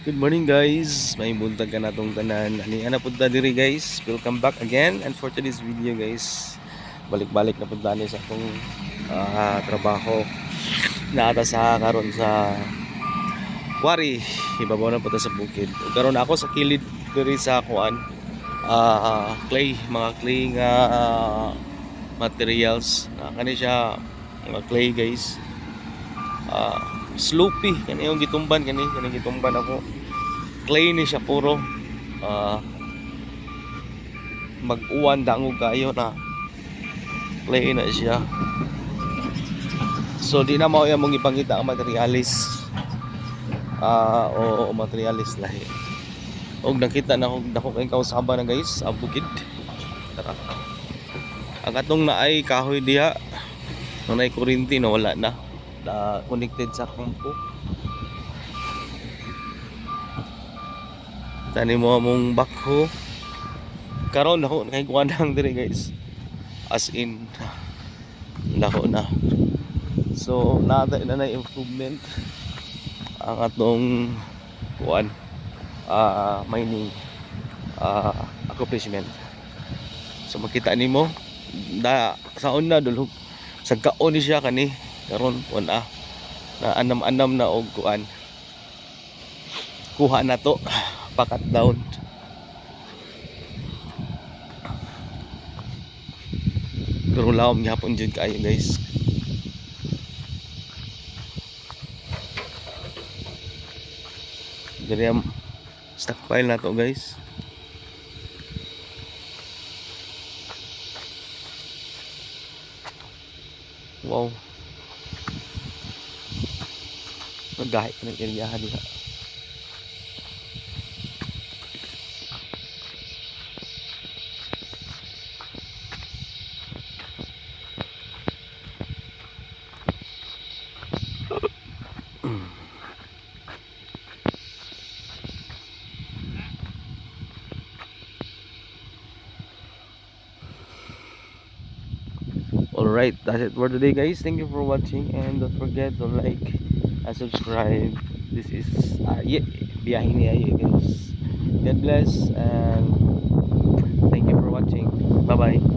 Good morning guys, may buntag ka na tong tanan. Ani ana pud ta diri guys. Welcome back again, and for today's video guys, balik-balik na pud ni sa akong trabaho. Naata sa karon sa quarry, ibabaw na pud ta sa bukid. Ug karon ako sa kilid diri sa kuan, clay, mga clay nga materials. Kani siya mga clay guys. Sloopy kani yung gitumban, kani gitumban ako. Clay ni siya puro mag-uwan dangog kayo na clay na siya. So di na mao mong ipangita ang materialis o materialis lahi. Og nakita na dako kay kausaban na guys sa bukid. Tara. Ang atong naay kahoy diha, nay kuryente na wala na. Connected sa kampo. Tani mo mong bakho. Karon ako kay kuanang dire guys. As in lako na. So nada na improvement ang atong kuan mining accomplishment. So makita nimo sa una dulog sagkaon ni siya kani karon na anam-anam na og kuan. Kuha na to, pakat down. Pero lawom gyapon jud kayo guys. Diri am stockpile na to guys. Wow. Magahit ng area diha. Alright, that's it for today guys. Thank you for watching, and don't forget to like and subscribe. This is biyahe ni Aye guys. God bless and thank you for watching. Bye bye.